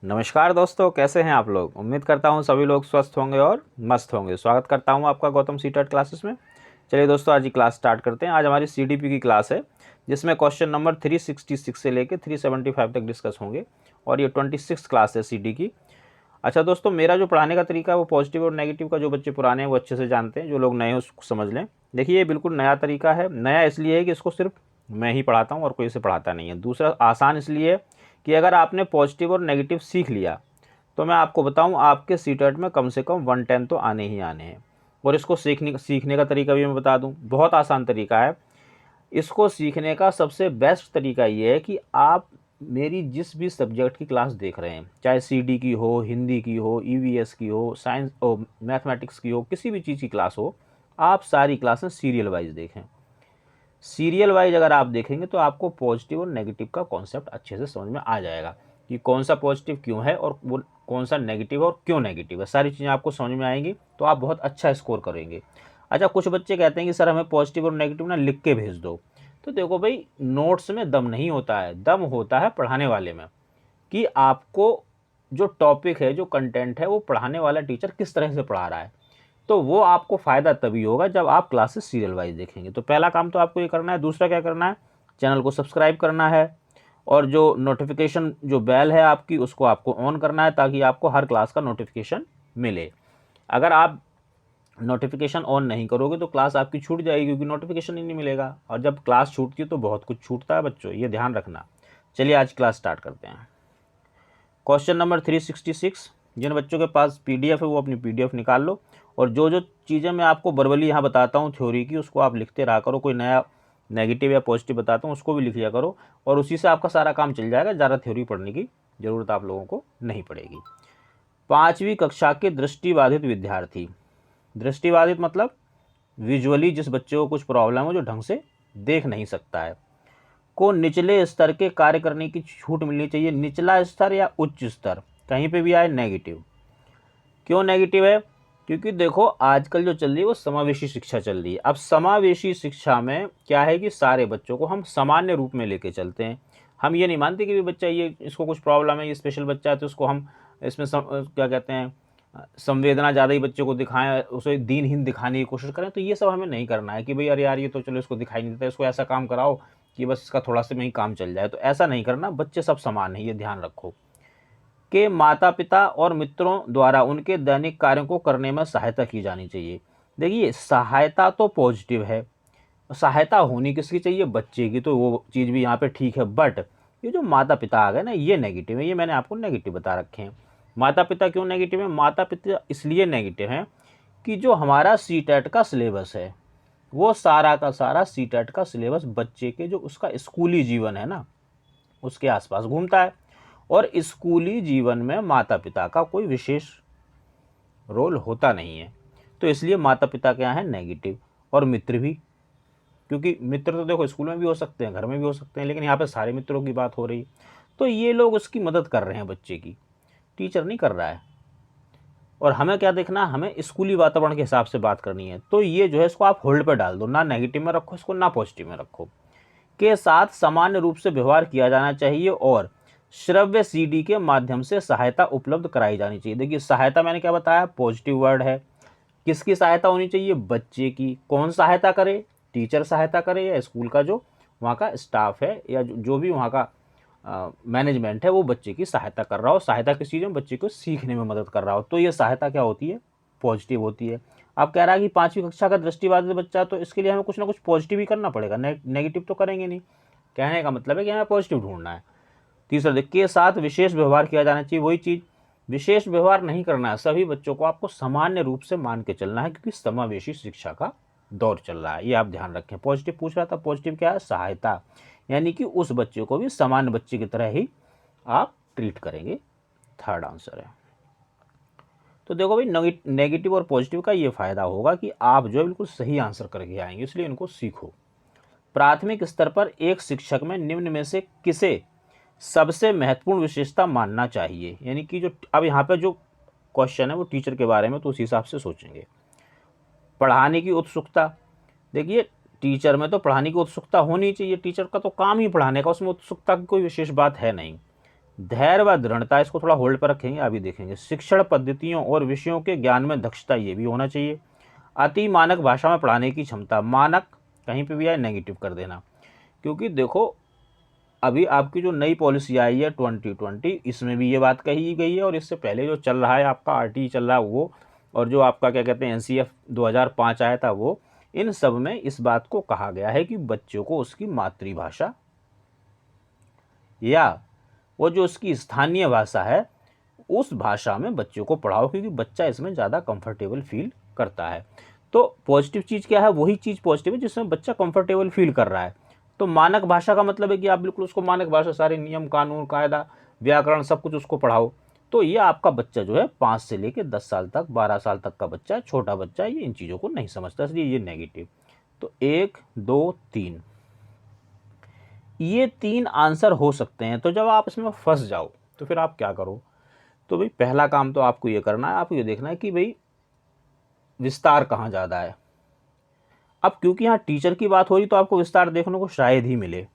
नमस्कार दोस्तों, कैसे हैं आप लोग। उम्मीद करता हूं सभी लोग स्वस्थ होंगे और मस्त होंगे। स्वागत करता हूं आपका गौतम सीटेट क्लासेस में। चलिए दोस्तों, आज की क्लास स्टार्ट करते हैं। आज हमारी सीडीपी की क्लास है, जिसमें क्वेश्चन नंबर 366 से लेकर 375 तक डिस्कस होंगे और ये 26 क्लास है सीडी की। अच्छा दोस्तों, मेरा जो पढ़ाने का तरीका है वो पॉजिटिव और नेगेटिव का, जो बच्चे पुराने हैं वो अच्छे से जानते हैं, जो लोग नए हैं उसको समझ लें। देखिए, ये बिल्कुल नया तरीका है। नया इसलिए है कि इसको सिर्फ मैं ही पढ़ाता हूँ और कोई इसे पढ़ाता नहीं है। दूसरा, आसान इसलिए है कि अगर आपने पॉजिटिव और नेगेटिव सीख लिया तो मैं आपको बताऊं, आपके सीटेट में कम से कम 110 तो आने ही आने हैं। और इसको सीखने का तरीका भी मैं बता दूं, बहुत आसान तरीका है। इसको सीखने का सबसे बेस्ट तरीका ये है कि आप मेरी जिस भी सब्जेक्ट की क्लास देख रहे हैं, चाहे सीडी की हो, हिंदी की हो, ईवीएस की हो, साइंस और मैथमेटिक्स की हो, किसी भी चीज़ की क्लास हो, आप सारी क्लासें सीरियल वाइज देखें। सीरियल वाइज अगर आप देखेंगे तो आपको पॉजिटिव और नेगेटिव का कॉन्सेप्ट अच्छे से समझ में आ जाएगा कि कौन सा पॉजिटिव क्यों है और वो कौन सा नेगेटिव और क्यों नेगेटिव है। सारी चीज़ें आपको समझ में आएंगी तो आप बहुत अच्छा स्कोर करेंगे। अच्छा, कुछ बच्चे कहते हैं कि सर हमें पॉजिटिव और नेगेटिव ना लिख के भेज दो। तो देखो भाई, नोट्स में दम नहीं होता है, दम होता है पढ़ाने वाले में, कि आपको जो टॉपिक है, जो कंटेंट है, वो पढ़ाने वाला टीचर किस तरह से पढ़ा रहा है। तो वो आपको फ़ायदा तभी होगा जब आप क्लासेस सीरियल वाइज देखेंगे। तो पहला काम तो आपको ये करना है। दूसरा क्या करना है, चैनल को सब्सक्राइब करना है और जो नोटिफिकेशन जो बेल है आपकी, उसको आपको ऑन करना है ताकि आपको हर क्लास का नोटिफिकेशन मिले। अगर आप नोटिफिकेशन ऑन नहीं करोगे तो क्लास आपकी छूट जाएगी, क्योंकि नोटिफिकेशन ही नहीं मिलेगा। और जब क्लास छूटती है तो बहुत कुछ छूटता है बच्चों, ये ध्यान रखना। चलिए आज क्लास स्टार्ट करते हैं। Question number 366। जिन बच्चों के पास पीडीएफ है वो अपनी पीडीएफ निकाल लो और जो जो चीज़ें मैं आपको वर्बली यहाँ बताता हूँ थ्योरी की, उसको आप लिखते रहा करो। कोई नया नेगेटिव या पॉजिटिव बताता हूँ उसको भी लिख लिया करो, और उसी से आपका सारा काम चल जाएगा। ज़्यादा थ्योरी पढ़ने की ज़रूरत आप लोगों को नहीं पड़ेगी। 5वीं कक्षा के दृष्टिबाधित विद्यार्थी। दृष्टिबाधित मतलब विजुअली जिस बच्चे को कुछ प्रॉब्लम हो, जो ढंग से देख नहीं सकता है, को निचले स्तर के कार्य करने की छूट मिलनी चाहिए। निचला स्तर या उच्च स्तर कहीं पे भी आए नेगेटिव। क्यों नेगेटिव है? क्योंकि देखो, आजकल जो चल रही है वो समावेशी शिक्षा चल रही है। अब समावेशी शिक्षा में क्या है कि सारे बच्चों को हम सामान्य रूप में लेके चलते हैं। हम ये नहीं मानते कि भी बच्चा ये इसको कुछ प्रॉब्लम है, ये स्पेशल बच्चा है तो उसको हम इसमें क्या कहते हैं, संवेदना ज़्यादा ही बच्चे को दिखाएं, उसे दीनहीन दिखाने की कोशिश करें। तो ये सब हमें नहीं करना है कि भाई अरे यार ये तो चलो इसको दिखाई नहीं देता, इसको ऐसा काम कराओ कि बस इसका थोड़ा सा में ही काम चल जाए। तो ऐसा नहीं करना। बच्चे सब समान हैं, ये ध्यान रखो। के माता पिता और मित्रों द्वारा उनके दैनिक कार्यों को करने में सहायता की जानी चाहिए। देखिए, सहायता तो पॉजिटिव है, सहायता होनी किसकी चाहिए, बच्चे की, तो वो चीज़ भी यहाँ पे ठीक है। बट ये जो माता पिता आ गए ना, ये नेगेटिव है। ये मैंने आपको नेगेटिव बता रखे हैं। माता पिता क्यों नेगेटिव है? माता पिता इसलिए नेगेटिव हैं कि जो हमारा सीटेट का सिलेबस है, वो सारा का सारा सीटेट का सिलेबस बच्चे के जो उसका स्कूली जीवन है ना, उसके आसपास घूमता है। और स्कूली जीवन में माता पिता का कोई विशेष रोल होता नहीं है। तो इसलिए माता पिता क्या है, नेगेटिव। और मित्र भी, क्योंकि मित्र तो देखो स्कूल में भी हो सकते हैं, घर में भी हो सकते हैं, लेकिन यहाँ पे सारे मित्रों की बात हो रही। तो ये लोग उसकी मदद कर रहे हैं बच्चे की, टीचर नहीं कर रहा है। और हमें क्या देखना है, हमें स्कूली वातावरण के हिसाब से बात करनी है। तो ये जो है इसको आप होल्ड पर डाल दो, ना नेगेटिव में रखो इसको, ना पॉजिटिव में रखो। के साथ सामान्य रूप से व्यवहार किया जाना चाहिए और श्रव्य सीडी के माध्यम से सहायता उपलब्ध कराई जानी चाहिए। देखिए, सहायता मैंने क्या बताया, पॉजिटिव वर्ड है। किसकी सहायता होनी चाहिए? बच्चे की। कौन सहायता करे? टीचर सहायता करे या स्कूल का जो वहाँ का स्टाफ है या जो भी वहाँ का मैनेजमेंट है वो बच्चे की सहायता कर रहा हो। सहायता किस चीज़ में? बच्चे को सीखने में मदद कर रहा हो। तो ये सहायता क्या होती है? पॉजिटिव होती है। अब कह रहा है कि 5वीं कक्षा का दृष्टिबाधित बच्चा, तो इसके लिए हमें कुछ ना कुछ पॉजिटिव ही करना पड़ेगा, नेगेटिव तो करेंगे नहीं। कहने का मतलब है कि हमें पॉजिटिव ढूंढना है। तीसरा, देखिए, के साथ विशेष व्यवहार किया जाना चाहिए। वही चीज़, विशेष व्यवहार नहीं करना है। सभी बच्चों को आपको सामान्य रूप से मान के चलना है, क्योंकि समावेशी शिक्षा का दौर चल रहा है। ये आप ध्यान रखें। पॉजिटिव पूछ रहा था, पॉजिटिव क्या है? सहायता, यानी कि उस बच्चे को भी सामान्य बच्चे की तरह ही आप ट्रीट करेंगे। थर्ड आंसर है। तो देखो भाई, नेगेटिव और पॉजिटिव का ये फायदा होगा कि आप जो है बिल्कुल सही आंसर करके आएंगे, इसलिए इनको सीखो। प्राथमिक स्तर पर एक शिक्षक में निम्न में से किसे सबसे महत्वपूर्ण विशेषता मानना चाहिए? यानी कि जो अब यहाँ पे जो क्वेश्चन है वो टीचर के बारे में, तो उस हिसाब से सोचेंगे। पढ़ाने की उत्सुकता। देखिए, टीचर में तो पढ़ाने की उत्सुकता होनी चाहिए। टीचर का तो काम ही पढ़ाने का, उसमें उत्सुकता की कोई विशेष बात है नहीं। धैर्य व दृढ़ता, इसको थोड़ा होल्ड पर रखेंगे, अभी देखेंगे। शिक्षण पद्धतियों और विषयों के ज्ञान में दक्षता, ये भी होना चाहिए। अति मानक भाषा में पढ़ाने की क्षमता, मानक कहीं पे भी आए नेगेटिव कर देना, क्योंकि देखो अभी आपकी जो नई पॉलिसी आई है 2020, इसमें भी ये बात कही गई है, और इससे पहले जो चल रहा है आपका आरटी चल रहा है वो, और जो आपका क्या कहते हैं एनसीएफ 2005 आया था वो, इन सब में इस बात को कहा गया है कि बच्चों को उसकी मातृभाषा या वो जो उसकी स्थानीय भाषा है उस भाषा में बच्चों को पढ़ाओ, क्योंकि बच्चा इसमें ज़्यादा कंफर्टेबल फील करता है। तो पॉजिटिव चीज़ क्या है, वही चीज़ पॉजिटिव है जिसमें बच्चा कंफर्टेबल फील कर रहा है। तो मानक भाषा का मतलब है कि आप बिल्कुल उसको मानक भाषा, सारे नियम कानून कायदा व्याकरण सब कुछ उसको पढ़ाओ। तो ये आपका बच्चा जो है 5 से लेकर 10 साल तक, 12 साल तक का बच्चा, छोटा बच्चा, ये इन चीज़ों को नहीं समझता, इसलिए ये नेगेटिव। तो 1 2 3 ये 3 आंसर हो सकते हैं। तो जब आप इसमें फंस जाओ तो फिर आप क्या करो, तो भाई पहला काम तो आपको ये करना है, आपको ये देखना है कि भाई विस्तार कहाँ ज़्यादा है। अब क्योंकि यहाँ टीचर की बात हो रही तो आपको विस्तार देखने को शायद ही मिले।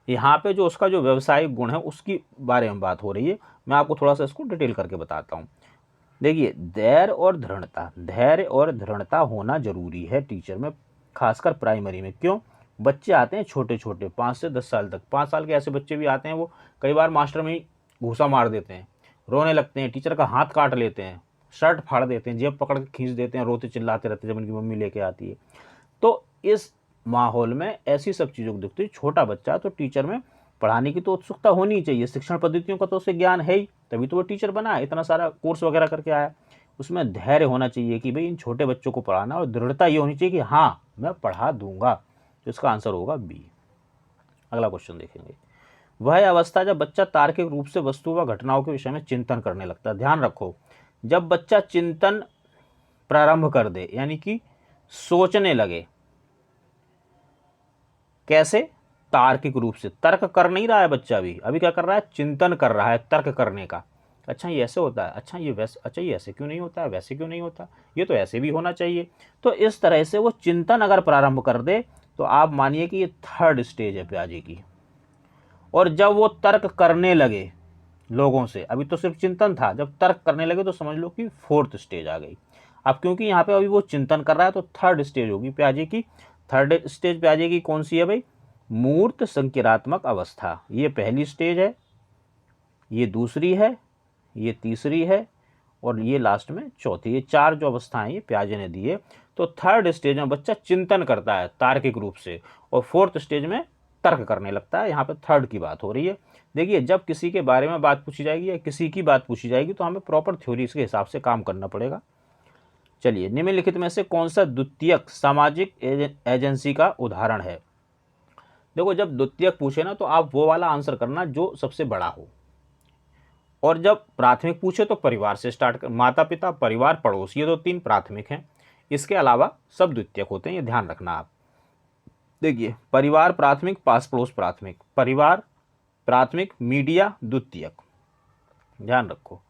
यहाँ पे जो उसका जो व्यवसायिक गुण है उसकी बारे में बात हो रही है। मैं आपको थोड़ा सा इसको डिटेल करके बताता हूँ। देखिए, धैर्य और दृढ़ता होना जरूरी है टीचर में, खासकर प्राइमरी में। क्यों? बच्चे आते हैं छोटे छोटे, 5 से 10 साल तक, 5 साल के ऐसे बच्चे भी आते हैं, वो कई बार मास्टर में ही घूसा मार देते हैं, रोने लगते हैं, टीचर का हाथ काट लेते हैं, शर्ट फाड़ देते हैं, जेब पकड़ के खींच देते हैं, रोते चिल्लाते रहते हैं जब उनकी मम्मी लेके आती है। तो इस माहौल में ऐसी सब चीज़ों को देखते हुए छोटा बच्चा, तो टीचर में पढ़ाने की तो उत्सुकता होनी चाहिए। शिक्षण पद्धतियों का तो उसे ज्ञान है ही, तभी तो वो टीचर बना है, इतना सारा कोर्स वगैरह करके आया। उसमें धैर्य होना चाहिए कि भाई इन छोटे बच्चों को पढ़ाना, और दृढ़ता ये होनी चाहिए कि हाँ मैं पढ़ा दूंगा। तो इसका आंसर होगा बी। अगला क्वेश्चन देखेंगे। वह अवस्था जब बच्चा तार्किक रूप से वस्तु व घटनाओं के विषय में चिंतन करने लगता है। ध्यान रखो, जब बच्चा चिंतन प्रारंभ कर दे, यानी कि सोचने लगे, कैसे? तार्किक रूप से, तर्क कर नहीं रहा है बच्चा, अभी क्या कर रहा है? चिंतन कर रहा है, तर्क करने का। अच्छा ये ऐसे होता है, अच्छा ये वैसे, अच्छा ये ऐसे क्यों नहीं होता है, वैसे क्यों नहीं होता, ये तो ऐसे भी होना चाहिए। तो इस तरह से वो चिंतन अगर प्रारंभ कर दे तो आप मानिए कि ये 3rd स्टेज है प्याजे की। और जब वो तर्क करने लगे लोगों से, अभी तो सिर्फ चिंतन था, जब तर्क करने लगे तो समझ लो कि 4th स्टेज आ गई। अब क्योंकि यहाँ पे अभी वो चिंतन कर रहा है तो 3rd स्टेज होगी प्याजे की। 3rd स्टेज प्याजे की कौन सी है भाई? मूर्त संकीरात्मक अवस्था। ये पहली स्टेज है, ये दूसरी है, ये तीसरी है, और ये लास्ट में चौथी। ये 4 जो अवस्थाएं ये प्याजे ने दी है। तो 3rd स्टेज में बच्चा चिंतन करता है तार्किक रूप से, और 4th स्टेज में तर्क करने लगता है। यहाँ पे 3rd की बात हो रही है। देखिए, जब किसी के बारे में बात पूछी जाएगी या किसी की बात पूछी जाएगी तो हमें प्रॉपर थ्योरी के हिसाब से काम करना पड़ेगा। चलिए, निम्नलिखित में से कौन सा द्वितीयक सामाजिक एजेंसी का उदाहरण है? देखो, जब द्वितीयक पूछे ना तो आप वो वाला आंसर करना जो सबसे बड़ा हो, और जब प्राथमिक पूछे तो परिवार से स्टार्ट कर, माता पिता परिवार पड़ोस, ये तो 3 प्राथमिक हैं। इसके अलावा सब द्वितीयक होते हैं, ये ध्यान रखना आप। देखिए, परिवार प्राथमिक, पास पड़ोस प्राथमिक, परिवार प्राथमिक, मीडिया द्वितीयक, ध्यान रखो।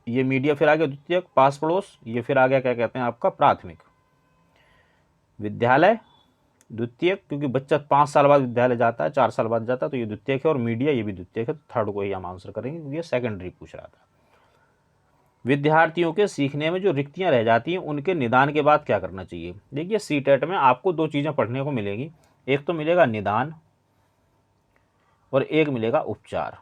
ये मीडिया फिर आ गया द्वितीयक, पास पड़ोस ये फिर आ गया क्या कहते हैं आपका प्राथमिक, विद्यालय द्वितीयक, क्योंकि बच्चा 5 साल बाद विद्यालय जाता है, 4 साल बाद जाता है, तो ये द्वितीयक है, और मीडिया ये भी द्वितीयक है। तो 3rd को ही हम आंसर करेंगे क्योंकि ये सेकेंडरी पूछ रहा था। विद्यार्थियों के सीखने में जो रिक्तियां रह जाती हैं उनके निदान के बाद क्या करना चाहिए? देखिए, सीटेट में आपको 2 चीज़ें पढ़ने को मिलेगी, एक तो मिलेगा निदान और एक मिलेगा उपचार।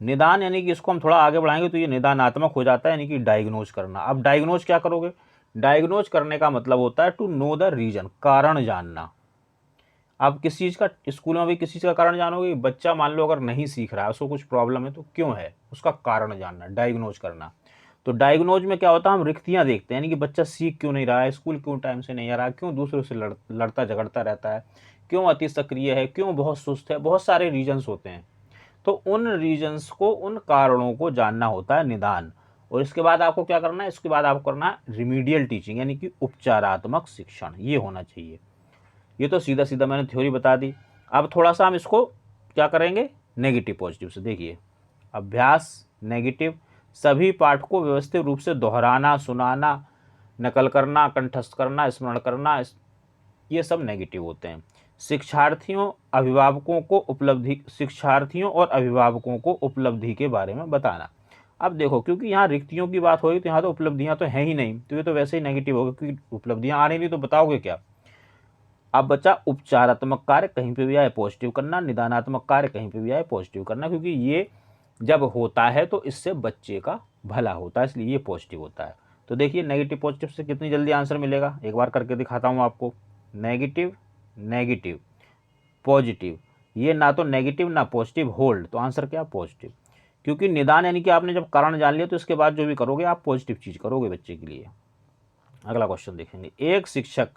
निदान यानी कि इसको हम थोड़ा आगे बढ़ाएंगे तो ये निदानात्मक हो जाता है, यानी कि डायग्नोज करना। अब डायग्नोज क्या करोगे? डायग्नोज करने का मतलब होता है टू नो द रीजन, कारण जानना। आप किस चीज़ का, स्कूल में भी किसी चीज़ का कारण जानोगे। बच्चा मान लो अगर नहीं सीख रहा है, उसको कुछ प्रॉब्लम है, तो क्यों है, उसका कारण जानना, डायग्नोज करना। तो डायग्नोज में क्या होता है, हम रिक्तियाँ देखते हैं, यानी कि बच्चा सीख क्यों नहीं रहा है, स्कूल क्यों टाइम से नहीं आ रहा है, क्यों दूसरों से लड़ता झगड़ता रहता है, क्यों अति सक्रिय है, क्यों बहुत सुस्त है, बहुत सारे रीजन्स होते हैं। तो उन रीजन्स को, उन कारणों को जानना होता है निदान। और इसके बाद आपको क्या करना है? इसके बाद आपको करना है रिमीडियल टीचिंग, यानी कि उपचारात्मक शिक्षण, ये होना चाहिए। ये तो सीधा सीधा मैंने थ्योरी बता दी। अब थोड़ा सा हम इसको क्या करेंगे, नेगेटिव पॉजिटिव से। देखिए, अभ्यास नेगेटिव, सभी पाठ को व्यवस्थित रूप से दोहराना, सुनाना, नकल करना, कंठस्थ करना, स्मरण करना, ये सब नेगेटिव होते हैं। शिक्षार्थियों और अभिभावकों को उपलब्धि के बारे में बताना। अब देखो, क्योंकि यहाँ रिक्तियों की बात हो रही तो यहाँ तो उपलब्धियाँ तो है ही नहीं, तो ये तो वैसे ही नेगेटिव होगा, क्योंकि उपलब्धियाँ आ रही नहीं तो बताओगे क्या। अब बचा उपचारात्मक कार्य कहीं पे भी आए पॉजिटिव करना, निदानात्मक कार्य कहीं पे भी आए पॉजिटिव करना, क्योंकि ये जब होता है तो इससे बच्चे का भला होता है, इसलिए ये पॉजिटिव होता है। तो देखिए नेगेटिव पॉजिटिव से कितनी जल्दी आंसर मिलेगा, एक बार करके दिखाता हूँ आपको। नेगेटिव नेगेटिव पॉजिटिव, ये ना तो नेगेटिव ना पॉजिटिव, होल्ड, तो आंसर क्या, पॉजिटिव। क्योंकि निदान यानी कि आपने जब कारण जान लिया तो इसके बाद जो भी करोगे आप पॉजिटिव चीज़ करोगे बच्चे के लिए। अगला क्वेश्चन देखेंगे। एक शिक्षक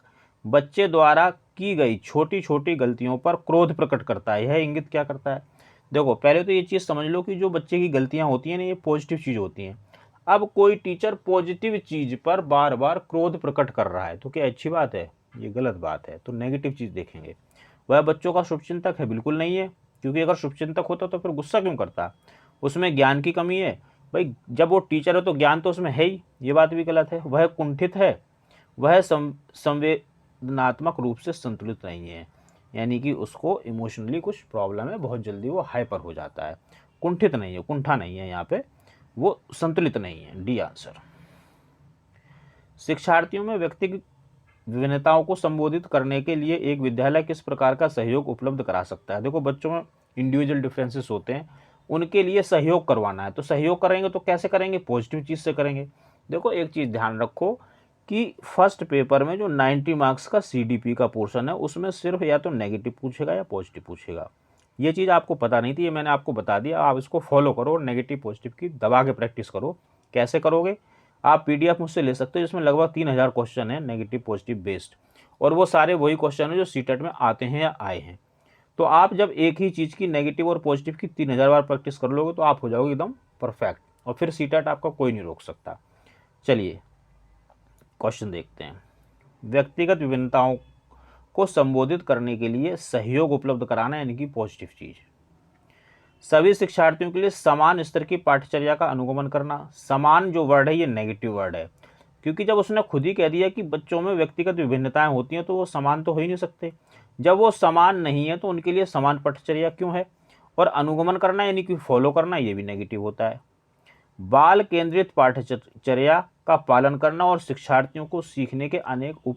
बच्चे द्वारा की गई छोटी छोटी गलतियों पर क्रोध प्रकट करता है, यह इंगित क्या करता है। देखो पहले तो ये चीज़ समझ लो कि जो बच्चे की गलतियां होती हैं ना, ये पॉजिटिव चीज़ होती हैं। अब कोई टीचर पॉजिटिव चीज़ पर बार बार क्रोध प्रकट कर रहा है तो क्या अच्छी बात है, ये गलत बात है। तो नेगेटिव चीज़ देखेंगे। वह बच्चों का शुभचिंतक है, बिल्कुल नहीं है, क्योंकि अगर शुभचिंतक होता तो फिर गुस्सा क्यों करता, उसमें ज्ञान की कमी है। भाई जब वो टीचर है तो ज्ञान तो उसमें है ही, ये बात भी गलत है। वह कुंठित है, वह संवेदनात्मक रूप से संतुलित नहीं है, यानी कि उसको इमोशनली कुछ प्रॉब्लम है, बहुत जल्दी वो हाइपर हो जाता है। कुंठित नहीं है, कुंठा नहीं है यहाँ पे, वो संतुलित नहीं है, डी आंसर। शिक्षार्थियों में व्यक्तिगत विभिन्नताओं को संबोधित करने के लिए एक विद्यालय किस प्रकार का सहयोग उपलब्ध करा सकता है। देखो बच्चों में इंडिविजुअल डिफरेंसेस होते हैं, उनके लिए सहयोग करवाना है, तो सहयोग करेंगे तो कैसे करेंगे, पॉजिटिव चीज़ से करेंगे। देखो एक चीज़ ध्यान रखो कि फर्स्ट पेपर में जो 90 मार्क्स का CDP का पोर्शन है उसमें सिर्फ या तो नेगेटिव पूछेगा या पॉजिटिव पूछेगा। ये चीज़ आपको पता नहीं थी, ये मैंने आपको बता दिया, आप इसको फॉलो करो और नेगेटिव पॉजिटिव की दबा के प्रैक्टिस करो। कैसे करोगे, आप PDF मुझसे ले सकते हो, जिसमें लगभग 3000 क्वेश्चन है नेगेटिव पॉजिटिव बेस्ड, और वो सारे वही क्वेश्चन है जो CTET में आते हैं या आए हैं। तो आप जब एक ही चीज़ की नेगेटिव और पॉजिटिव की 3000 बार प्रैक्टिस कर लोगे तो आप हो जाओगे एकदम परफेक्ट, और फिर CTET आपका कोई नहीं रोक सकता। चलिए क्वेश्चन देखते हैं। व्यक्तिगत विभिन्नताओं को संबोधित करने के लिए सहयोग उपलब्ध कराना, यानी कि पॉजिटिव चीज़। सभी शिक्षार्थियों के लिए समान स्तर की पाठ्यचर्या का अनुगमन करना। समान जो वर्ड है ये नेगेटिव वर्ड है, क्योंकि जब उसने खुद ही कह दिया कि बच्चों में व्यक्तिगत विभिन्नताएं होती हैं तो वो समान तो हो ही नहीं सकते। जब वो समान नहीं है तो उनके लिए समान पाठ्यचर्या क्यों है। और अनुगमन करना यानी कि फॉलो करना, ये भी नेगेटिव होता है। बाल केंद्रित पाठ्यचर्या का पालन करना और शिक्षार्थियों को सीखने के अनेक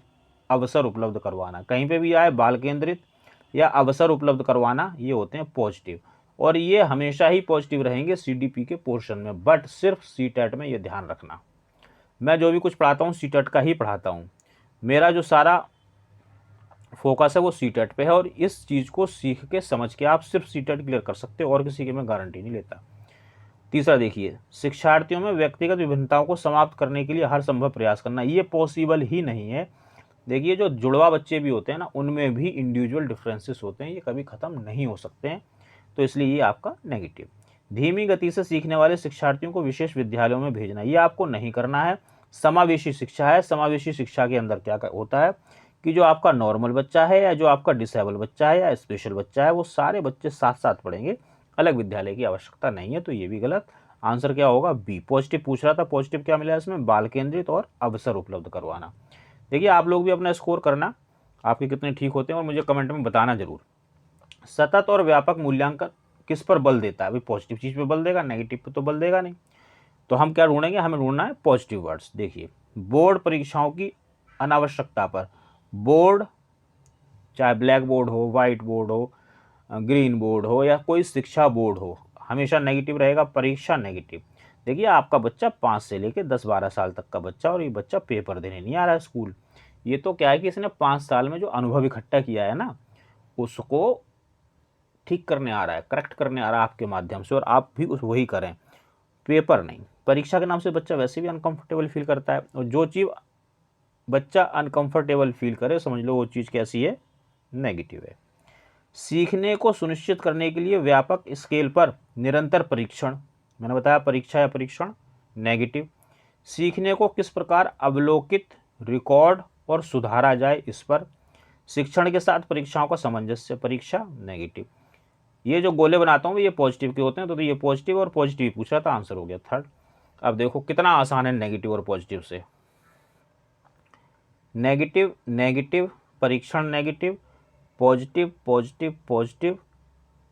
अवसर उपलब्ध करवाना। कहीं पे भी आए बाल केंद्रित या अवसर उपलब्ध करवाना, ये होते हैं पॉजिटिव, और ये हमेशा ही पॉजिटिव रहेंगे CDP के पोर्शन में, बट सिर्फ CTET में ये ध्यान रखना। मैं जो भी कुछ पढ़ाता हूँ CTET का ही पढ़ाता हूँ, मेरा जो सारा फोकस है वो CTET पे है, और इस चीज़ को सीख के समझ के आप सिर्फ CTET क्लियर कर सकते हो, और किसी की मैं गारंटी नहीं लेता। तीसरा देखिए, शिक्षार्थियों में व्यक्तिगत विभिन्नताओं को समाप्त करने के लिए हर संभव प्रयास करना, ये पॉसिबल ही नहीं है। देखिए जो जुड़वा बच्चे भी होते हैं ना, उनमें भी इंडिविजुअल डिफरेंसेस होते हैं, ये कभी ख़त्म नहीं हो सकते हैं, तो इसलिए ये आपका नेगेटिव। धीमी गति से सीखने वाले शिक्षार्थियों को विशेष विद्यालयों में भेजना, ये आपको नहीं करना है। समावेशी शिक्षा है, समावेशी शिक्षा के अंदर क्या होता है कि जो आपका नॉर्मल बच्चा है या जो आपका डिसेबल बच्चा है या स्पेशल बच्चा है, वो सारे बच्चे साथ साथ पढ़ेंगे, अलग विद्यालय की आवश्यकता नहीं है, तो ये भी गलत। आंसर क्या होगा, बी। पॉजिटिव पूछ रहा था, पॉजिटिव क्या मिला इसमें, बाल केंद्रित और अवसर उपलब्ध करवाना। देखिए आप लोग भी अपना स्कोर करना, आपके कितने ठीक होते हैं, और मुझे कमेंट में बताना जरूर। सतत और व्यापक मूल्यांकन किस पर बल देता है, अभी पॉजिटिव चीज़ पे बल देगा, नेगेटिव पे तो बल देगा नहीं। तो हम क्या ढूंढेंगे, हमें ढूंढना है पॉजिटिव वर्ड्स। देखिए बोर्ड परीक्षाओं की अनावश्यकता पर, बोर्ड चाहे ब्लैक बोर्ड हो, वाइट बोर्ड हो, ग्रीन बोर्ड हो या कोई शिक्षा बोर्ड हो, हमेशा नेगेटिव रहेगा। परीक्षा नेगेटिव। देखिए आपका बच्चा 5 से लेकर 10-12 साल तक का बच्चा, और ये बच्चा पेपर देने नहीं आ रहा है स्कूल, ये तो क्या है कि इसने 5 साल में जो अनुभव इकट्ठा किया है ना, उसको ठीक करने आ रहा है, करेक्ट करने आ रहा है आपके माध्यम से, और आप भी उस वही करें, पेपर नहीं। परीक्षा के नाम से बच्चा वैसे भी अनकंफर्टेबल फील करता है, और जो चीज़ बच्चा अनकंफर्टेबल फील करे समझ लो वो चीज़ कैसी है, नेगेटिव है। सीखने को सुनिश्चित करने के लिए व्यापक स्केल पर निरंतर परीक्षण, मैंने बताया परीक्षा या परीक्षण, नेगेटिव। सीखने को किस प्रकार अवलोकित, रिकॉर्ड और सुधारा जाए, इस पर। शिक्षण के साथ परीक्षाओं का सामंजस्य, परीक्षा नेगेटिव। ये जो गोले बनाता हूँ ये पॉजिटिव के होते हैं, तो ये पॉजिटिव और पॉजिटिव पूछ रहा था, आंसर हो गया थर्ड। अब देखो कितना आसान है नेगेटिव और पॉजिटिव से। नेगेटिव नेगेटिव, परीक्षण नेगेटिव, पॉजिटिव पॉजिटिव पॉजिटिव,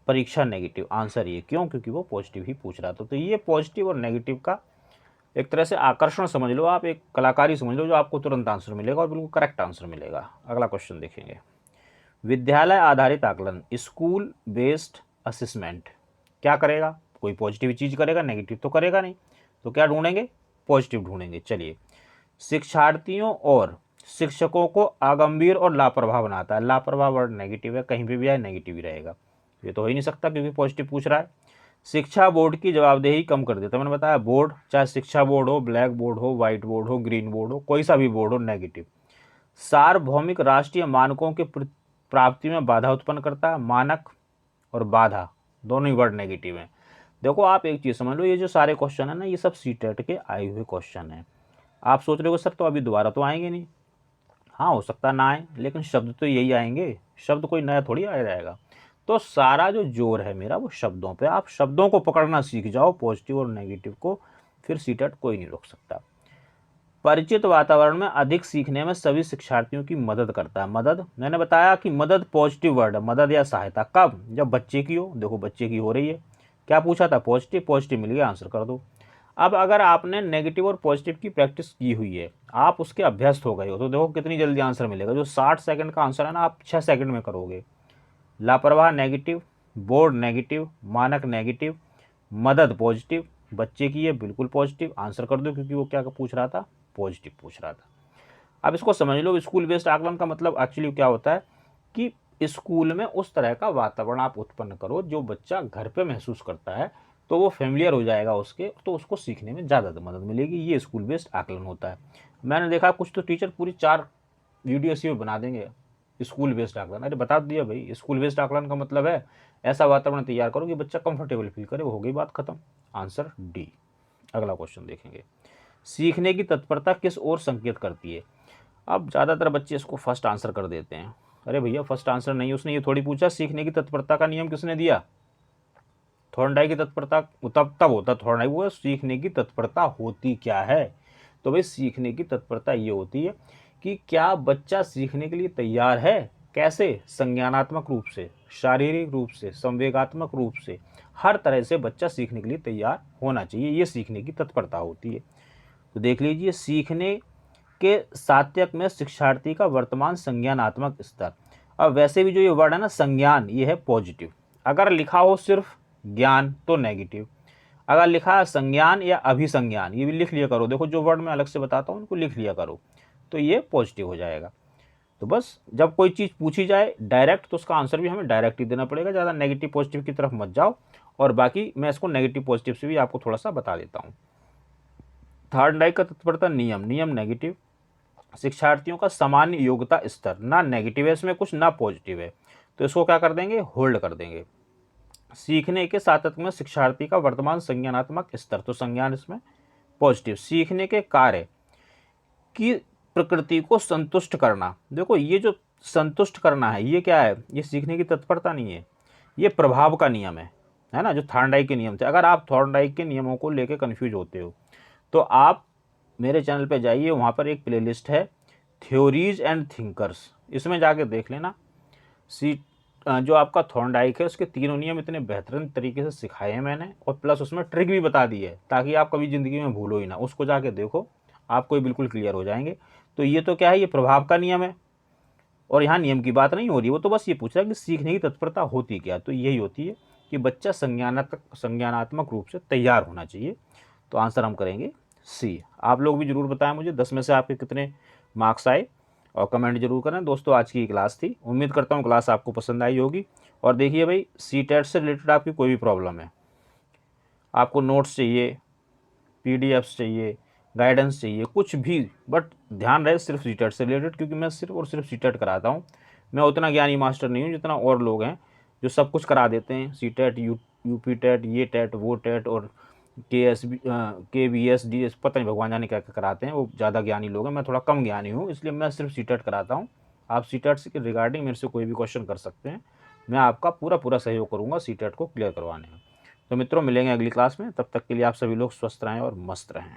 परीक्षा नेगेटिव। आंसर ये क्यों? क्योंकि वो पॉजिटिव ही पूछ रहा था। तो ये पॉजिटिव और नेगेटिव का एक तरह से आकर्षण समझ लो आप, एक कलाकारी समझ लो, जो आपको तुरंत आंसर मिलेगा और बिल्कुल करेक्ट आंसर मिलेगा। अगला क्वेश्चन देखेंगे। विद्यालय आधारित आकलन, स्कूल बेस्ड असेसमेंट क्या करेगा? कोई पॉजिटिव चीज़ करेगा, नेगेटिव तो करेगा नहीं। तो क्या ढूंढेंगे? पॉजिटिव ढूंढेंगे। चलिए, शिक्षार्थियों और शिक्षकों को अगंभीर और लापरवाह बनाता है। लापरवाह वर्ड नेगेटिव है, कहीं पे भी आए नेगेटिव ही रहेगा। ये तो हो ही नहीं सकता क्योंकि पॉजिटिव पूछ रहा है। शिक्षा बोर्ड की जवाबदेही कम कर देता। मैंने बताया बोर्ड, चाहे शिक्षा बोर्ड हो, ब्लैक बोर्ड हो, व्हाइट बोर्ड हो, ग्रीन बोर्ड हो, कोई सा भी बोर्ड हो, नेगेटिव। सार्वभौमिक राष्ट्रीय मानकों की प्राप्ति में बाधा उत्पन्न करता है। मानक और बाधा दोनों ही वर्ड नेगेटिव हैं। देखो आप एक चीज़ समझ लो, ये जो सारे क्वेश्चन है ना, ये सब सीटेट के आए हुए क्वेश्चन हैं। आप सोच रहे हो सर तो अभी दोबारा तो आएंगे नहीं। हाँ, हो सकता ना आए, लेकिन शब्द तो यही आएंगे, शब्द कोई नया थोड़ी आ जाएगा। तो सारा जो जोर है मेरा वो शब्दों पे, आप शब्दों को पकड़ना सीख जाओ, पॉजिटिव और नेगेटिव को, फिर सीटेट कोई नहीं रोक सकता। परिचित वातावरण में अधिक सीखने में सभी शिक्षार्थियों की मदद करता है। मदद, मैंने बताया कि मदद पॉजिटिव वर्ड है। मदद या सहायता कब? जब बच्चे की हो। देखो बच्चे की हो रही है, क्या पूछा था? पॉजिटिव। पॉजिटिव मिल गया, आंसर कर दो। अब अगर आपने नेगेटिव और पॉजिटिव की प्रैक्टिस की हुई है, आप उसके अभ्यस्त हो गए हो, तो देखो कितनी जल्दी आंसर मिलेगा। जो 60 सेकंड का आंसर है ना, आप 6 सेकंड में करोगे। लापरवाह नेगेटिव, बोर्ड नेगेटिव, मानक नेगेटिव, मदद पॉजिटिव, बच्चे की है बिल्कुल पॉजिटिव। आंसर कर दो क्योंकि वो क्या पूछ रहा था? पॉजिटिव पूछ रहा था। अब इसको समझ लो, स्कूल बेस्ड आकलन का मतलब एक्चुअली क्या होता है कि स्कूल में उस तरह का वातावरण आप उत्पन्न करो जो बच्चा घर पे महसूस करता है, तो वो फेमिलियर हो जाएगा उसके, तो उसको सीखने में ज़्यादा मदद मिलेगी। ये स्कूल बेस्ड आकलन होता है। मैंने देखा कुछ तो टीचर पूरी 4 वीडियो इसी में बना देंगे, स्कूल बेस्ड आकलन। अरे बता दिया भाई, स्कूल बेस्ड आकलन का मतलब है ऐसा वातावरण तैयार करो कि बच्चा कंफर्टेबल फील करे। वो हो गई बात खत्म। Answer D. अगला क्वेश्चन देखेंगे। सीखने की तत्परता किस ओर संकेत करती है? अब ज़्यादातर बच्चे इसको फर्स्ट आंसर कर देते हैं। अरे भैया फर्स्ट आंसर नहीं, उसने ये थोड़ी पूछा सीखने की तत्परता का नियम किसने दिया? थॉर्नडाइक की तत्परता तब होता थॉर्नडाइक, वो सीखने की तत्परता होती क्या है? तो भाई सीखने की तत्परता ये होती है कि क्या बच्चा सीखने के लिए तैयार है। कैसे? संज्ञानात्मक रूप से, शारीरिक रूप से, संवेगात्मक रूप से, हर तरह से बच्चा सीखने के लिए तैयार होना चाहिए। ये सीखने की तत्परता होती है। तो देख लीजिए, सीखने के सात्यक में शिक्षार्थी का वर्तमान संज्ञानात्मक स्तर। अब वैसे भी जो ये वर्ड है ना संज्ञान, ये है पॉजिटिव। अगर लिखा हो सिर्फ ज्ञान तो नेगेटिव। अगर लिखा है संज्ञान या अभिसंज्ञान, ये भी लिख लिया करो। देखो जो वर्ड मैं अलग से बताता हूँ उनको लिख लिया करो, तो ये पॉजिटिव हो जाएगा। तो बस जब कोई चीज़ पूछी जाए डायरेक्ट, तो उसका आंसर भी हमें डायरेक्ट ही देना पड़ेगा। ज़्यादा नेगेटिव पॉजिटिव की तरफ मत जाओ। और बाकी मैं इसको नेगेटिव पॉजिटिव से भी आपको थोड़ा सा बता देता हूँ। थॉर्नडाइक का तत्परता नियम, नियम नेगेटिव। शिक्षार्थियों का सामान्य योग्यता स्तर, ना नेगेटिव है इसमें कुछ, ना पॉजिटिव है, तो इसको क्या कर देंगे? होल्ड कर देंगे। सीखने के सातत्य में शिक्षार्थी का वर्तमान संज्ञानात्मक स्तर, तो संज्ञान इसमें पॉजिटिव। सीखने के कार्य की प्रकृति को संतुष्ट करना। देखो ये जो संतुष्ट करना है ये क्या है? ये सीखने की तत्परता नहीं है, ये प्रभाव का नियम है ना, जो थॉर्नडाइक के नियम थे। अगर आप थॉर्नडाइक के नियमों को लेकर कंफ्यूज होते हो तो आप मेरे चैनल पे जाइए, वहाँ पर एक प्लेलिस्ट है थ्योरीज एंड थिंकर्स, इसमें जाके देख लेना। जो आपका थॉर्नडाइक है उसके तीनों नियम इतने बेहतरीन तरीके से सिखाए हैं मैंने, और प्लस उसमें ट्रिक भी बता दी है ताकि आप कभी ज़िंदगी में भूलो ही ना। उसको जाके देखो, आपको ये बिल्कुल क्लियर हो जाएंगे। तो ये तो क्या है? ये प्रभाव का नियम है, और यहाँ नियम की बात नहीं हो रही। वो तो बस ये पूछ रहा है कि सीखने की तत्परता होती क्या? तो यही होती है कि बच्चा संज्ञानात्मक रूप से तैयार होना चाहिए। तो आंसर हम करेंगे सी। आप लोग भी ज़रूर बताएं मुझे 10 में से आपके कितने मार्क्स आए, और कमेंट जरूर करें। दोस्तों आज की क्लास थी, उम्मीद करता हूँ क्लास आपको पसंद आई होगी। और देखिए भाई, सीटेट से रिलेटेड आपकी कोई भी प्रॉब्लम है, आपको नोट्स चाहिए, पीडीएफ्स चाहिए, गाइडेंस चाहिए, कुछ भी, बट ध्यान रहे सिर्फ सीटेट से रिलेटेड, क्योंकि मैं सिर्फ और सिर्फ सीटेट कराता हूँ। मैं उतना ज्ञानी मास्टर नहीं हूँ जितना और लोग हैं जो सब कुछ करा देते हैं। सीटेट, यूपी टेट, ये टेट, वो टेट, और KVS, DS, पता नहीं भगवान जाने क्या क्या कराते हैं, वो ज़्यादा ज्ञानी लोग हैं। मैं थोड़ा कम ज्ञानी हूँ, इसलिए मैं सिर्फ सीटेट कराता हूँ। आप सीटेट के रिगार्डिंग मेरे से कोई भी क्वेश्चन कर सकते हैं, मैं आपका पूरा पूरा सहयोग करूँगा सीटेट को क्लियर करवाने में। तो मित्रों मिलेंगे अगली क्लास में, तब तक के लिए आप सभी लोग स्वस्थ रहें और मस्त रहें।